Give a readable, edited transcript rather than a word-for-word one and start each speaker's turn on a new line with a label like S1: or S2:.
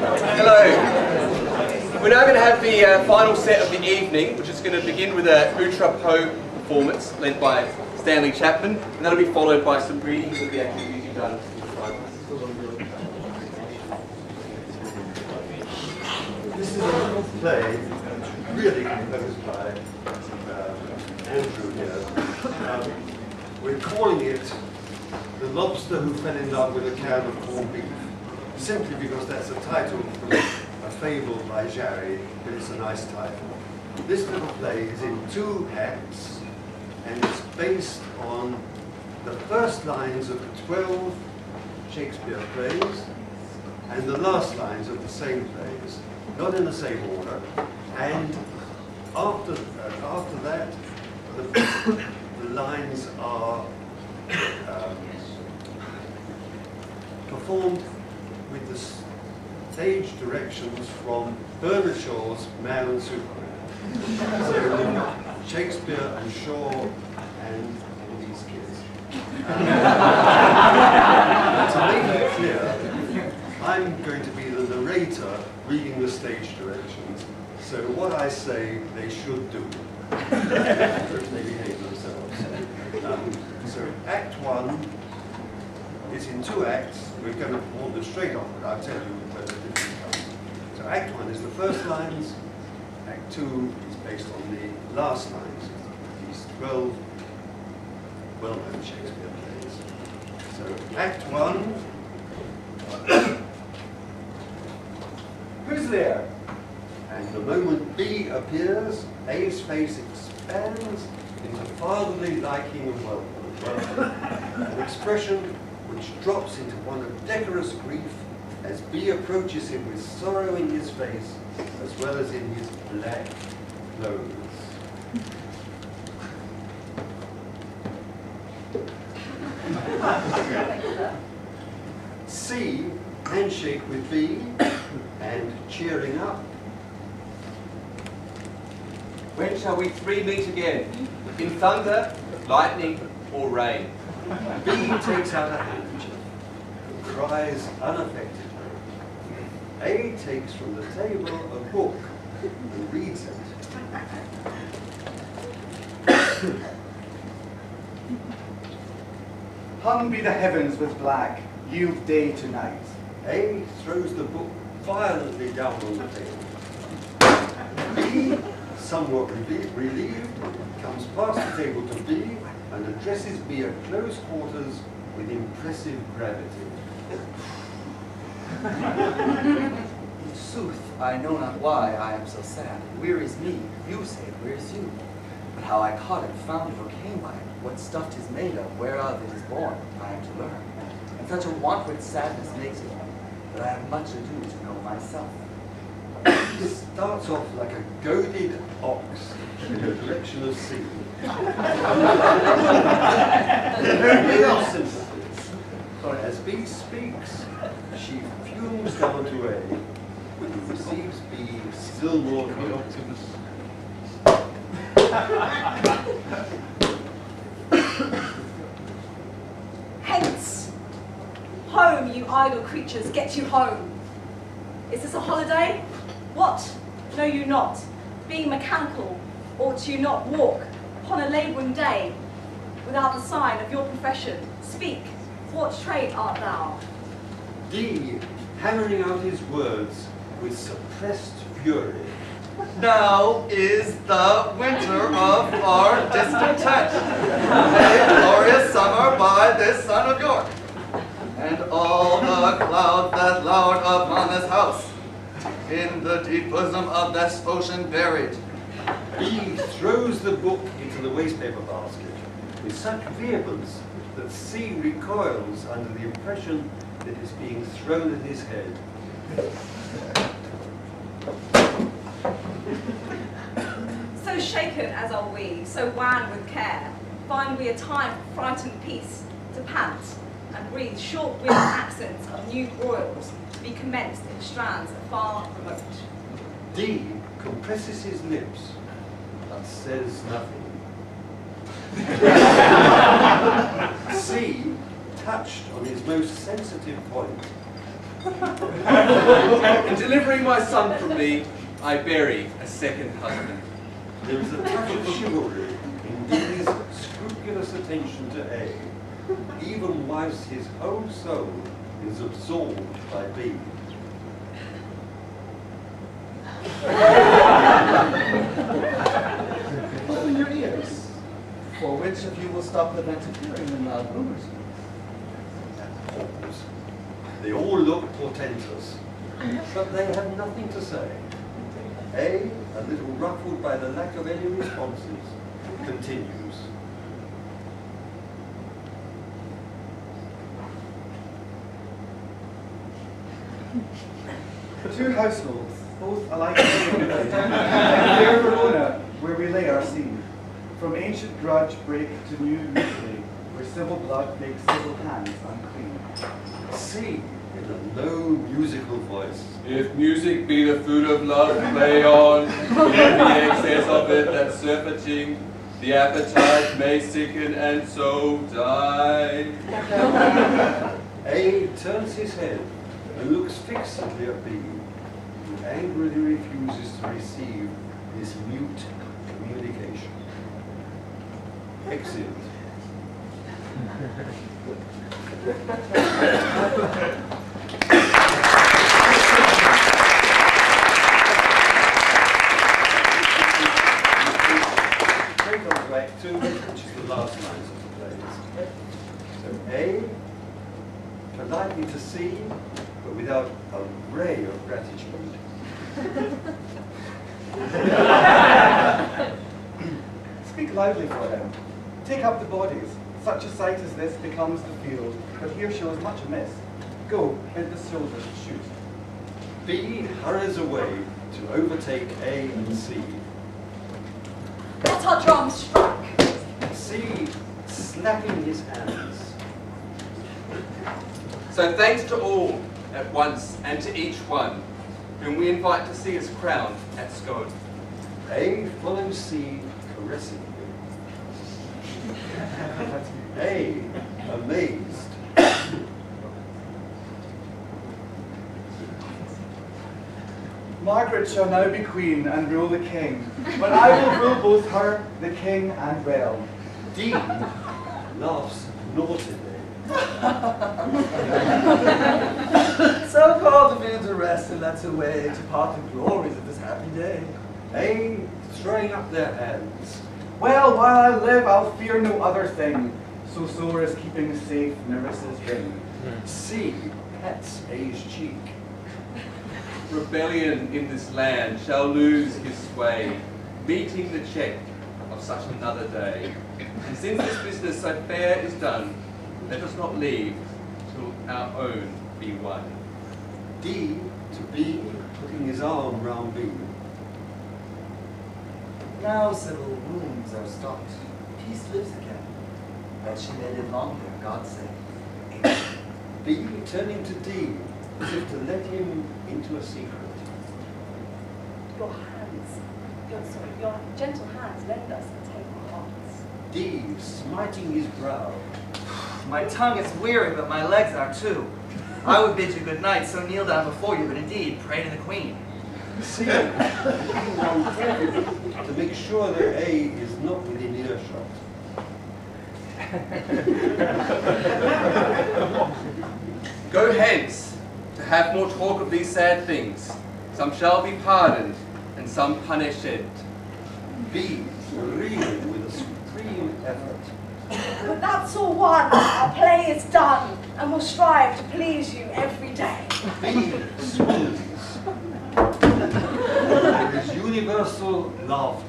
S1: Hello. We're now going to have the final set of the evening, which is going to begin with a OuTraPo performance led by Stanley Chapman, and that'll be followed by some readings of the activities you've done.
S2: This is a little play, really composed by Andrew here. We're calling it The Lobster Who Fell in Love with a Can of Corned Beef, simply because that's a title from a fable by Jarry, but it's a nice title. This little play is in 2 acts, and it's based on the first lines of the 12 Shakespeare plays and the last lines of the same plays, not in the same order. And after that, the lines are performed with the stage directions from Bernard Shaw's Man and Superman. So Shakespeare and Shaw and all these kids. To make it clear, I'm going to be the narrator reading the stage directions. So what I say, they should do. They behave themselves. So Act 1 is in 2 acts. We're going to perform them straight off, but I'll tell you where the difference comes. So Act 1 is the first lines. Act 2 is based on the last lines of these 12 well-known Shakespeare plays. So Act 1. Who's there? And the moment B appears, A's face expands into fatherly liking and welcome. An expression which drops into one of decorous grief as B approaches him with sorrow in his face as well as in his black clothes. C, handshake with B and cheering up.
S1: When shall we 3 meet again? In thunder, lightning, or rain?
S2: B takes out a handkerchief and cries unaffectedly. A takes from the table a book and reads it.
S3: Hung be the heavens with black, you've day tonight.
S2: A throws the book violently down on the table. B, somewhat relieved, comes past the table to B and addresses B at close quarters with impressive gravity.
S4: In sooth, I know not why I am so sad. It wearies me, you say it wearies you. But how I caught it, found it, or came by it, what stuff 'tis made of, whereof it is born, I am to learn. And such a want with sadness makes it, that I have much ado to know myself.
S2: He starts off like a goaded ox in the direction of C. No sympathies. As B speaks, she fumes down to A, who receives B still more confident.
S5: Hence! Home, you idle creatures, get you home. Is this a holiday? What? Know you not? Being mechanical, ought you not walk upon a labouring day without the sign of your profession? Speak, what trade art thou?
S2: D, hammering out his words with suppressed fury.
S1: Now is the winter of our discontent, a glorious summer by this son of York, and all the clouds that lowered upon this house, in the deep bosom of this ocean buried.
S2: B throws the book into the wastepaper basket with such vehemence that C recoils under the impression that it's being thrown at his head.
S5: So shaken as are we, so wan with care, find we a time for frightened peace, to pant and breathe short weird accents of new broils, to be commenced in strands far remote.
S2: D compresses his lips, but says nothing. C, touched on his most sensitive point,
S6: In delivering my son from me, I bury a second husband.
S2: There is a touch of chivalry in D's scrupulous attention to A, even whilst his whole soul is absorbed by B.
S4: Open your ears. For which of you will stop the vent of hearing the loud rumors?
S2: Pause. They all look portentous, but they have nothing to say. A little ruffled by the lack of any responses, continues.
S3: Two households, both alike in fair Verona, where we lay our scene. From ancient grudge break to new mystery, where civil blood makes civil hands unclean.
S2: C, in a low musical voice.
S6: If music be the food of love, play on. Yet the excess of it that's surfeiting, the appetite may sicken and so die.
S2: A turns his head and looks fixedly at B, who angrily refuses to receive this mute communication. Exit. Right to, which is the last lines of the plays. So A, politely to C, but without a ray of gratitude.
S3: Speak loudly for them. Take up the bodies. Such a sight as this becomes the field, but here shows much amiss. Go, bid the soldiers shoot.
S2: B hurries away to overtake A and C.
S5: Let our drums strike.
S2: C slapping his hands.
S6: So thanks to all at once and to each one whom we invite to see us crowned at Scone.
S2: A follows C caressingly. A, amazed.
S3: Margaret shall now be queen and rule the king, but I will rule both her, the king, and realm.
S2: D laughs naughtily.
S4: So call the man to rest and let's away to part the glories of this happy day.
S2: A throwing up their hands.
S3: Well, while I live, I'll fear no other thing, so sore as keeping safe Nerissa's ring.
S2: C pats A's cheek.
S6: Rebellion in this land shall lose his sway, meeting the check of such another day. And since this business so fair is done, let us not leave till our own be won.
S2: D to B, putting his arm round B.
S4: Now civil wounds are stopped. Peace lives again. That she may live longer, God save.
S2: B turning to D, as if to let him into a secret.
S5: Your hands, your gentle hands lend us and take our hearts.
S2: D smiting his brow.
S4: My tongue is weary, but my legs are too. I would bid you good night, so kneel down before you, but indeed pray to the Queen.
S2: C looking round carefully to make sure that A is not within earshot.
S6: Go hence to have more talk of these sad things. Some shall be pardoned, and some punished.
S2: B reeling with a supreme effort.
S5: But that's all one. Our play is done, and we'll strive to please you every day.
S2: B swoons. There is universal laughter.